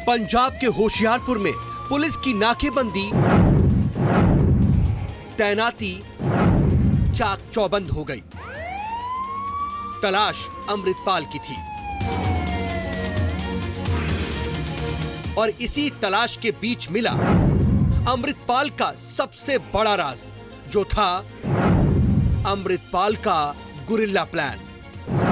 पंजाब के होशियारपुर में पुलिस की नाकेबंदी, तैनाती चाक चौबंद हो गई। तलाश अमृतपाल की थी और इसी तलाश के बीच मिला अमृतपाल का सबसे बड़ा राज, जो था अमृतपाल का गुरिल्ला प्लान।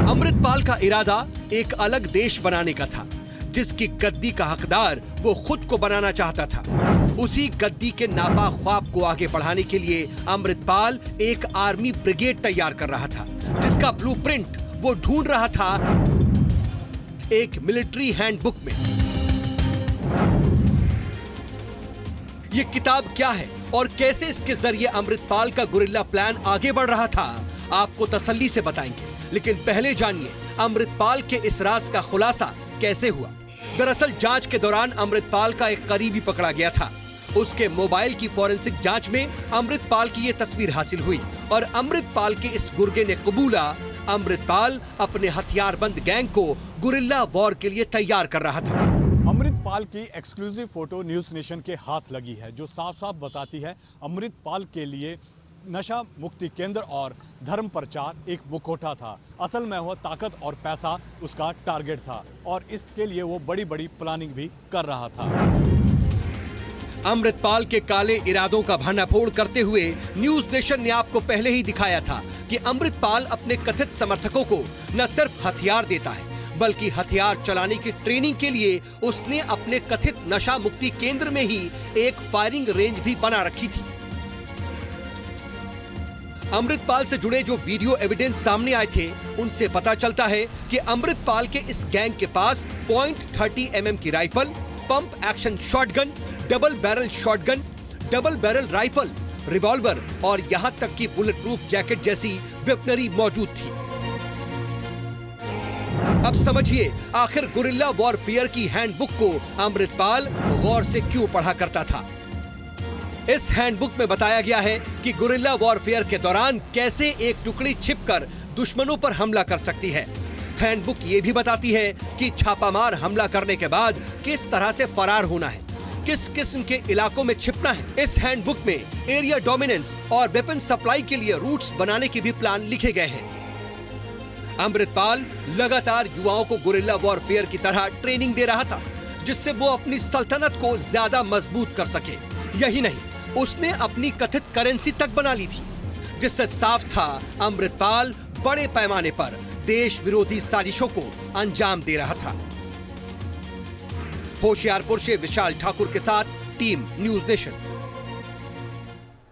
अमृतपाल का इरादा एक अलग देश बनाने का था, जिसकी गद्दी का हकदार वो खुद को बनाना चाहता था। उसी गद्दी के नापा ख्वाब को आगे बढ़ाने के लिए अमृतपाल एक आर्मी ब्रिगेड तैयार कर रहा था, जिसका ब्लूप्रिंट वो ढूंढ रहा था एक मिलिट्री हैंडबुक में। ये किताब क्या है और कैसे इसके जरिए अमृतपाल का गुरिल्ला प्लान आगे बढ़ रहा था, आपको तसल्ली से बताएंगे। लेकिन पहले जानिए अमृतपाल के इस राज का खुलासा कैसे हुआ। दरअसल जांच के दौरान अमृतपाल का एक करीबी पकड़ा गया था। उसके मोबाइल की फॉरेंसिक जांच में अमृतपाल की ये तस्वीर हासिल हुई और अमृतपाल के इस गुर्गे ने कबूला अमृतपाल अपने हथियारबंद गैंग को गुरिल्ला वॉर के लिए तैयार कर रहा था। अमृतपाल की एक्सक्लूसिव फोटो न्यूज नेशन के हाथ लगी है, जो साफ साफ बताती है अमृतपाल के लिए नशा मुक्ति केंद्र और धर्म प्रचार एक मुखौटा था। असल में वो ताकत और पैसा उसका टारगेट था और इसके लिए वो बड़ी बड़ी प्लानिंग भी कर रहा था। अमृतपाल के काले इरादों का भंडाफोड़ करते हुए न्यूज नेशन ने आपको पहले ही दिखाया था कि अमृतपाल अपने कथित समर्थकों को न सिर्फ हथियार देता है, बल्कि हथियार चलाने की ट्रेनिंग के लिए उसने अपने कथित नशा मुक्ति केंद्र में ही एक फायरिंग रेंज भी बना रखी थी। अमृतपाल से जुड़े जो वीडियो एविडेंस सामने आए थे, उनसे पता चलता है कि अमृतपाल के इस गैंग के पास .30 mm की rifle, pump action shotgun, double barrel shotgun, double barrel rifle, revolver और यहां तक कि बुलेट प्रूफ जैकेट जैसी वेपनरी मौजूद थी। अब समझिए आखिर गुरिल्ला वॉरफेयर की हैंडबुक को अमृतपाल गौर से क्यों पढ़ा करता था। इस हैंडबुक में बताया गया है कि गुरिल्ला वॉरफेयर के दौरान कैसे एक टुकड़ी छिपकर दुश्मनों पर हमला कर सकती है। हैंडबुक ये भी बताती है कि छापामार हमला करने के बाद किस तरह से फरार होना है, किस किस्म के इलाकों में छिपना है। इस हैंडबुक में एरिया डोमिनेंस और वेपन सप्लाई के लिए रूट्स बनाने के भी प्लान लिखे गए हैं। अमृतपाल लगातार युवाओं को गुरिल्ला वॉरफेयर की तरह ट्रेनिंग दे रहा था, जिससे वो अपनी सल्तनत को ज्यादा मजबूत कर सके। यही नहीं, उसने अपनी कथित करेंसी तक बना ली थी, जिससे साफ था अमृतपाल बड़े पैमाने पर देश विरोधी साजिशों को अंजाम दे रहा था। होशियारपुर से विशाल ठाकुर के साथ टीम न्यूज नेशन।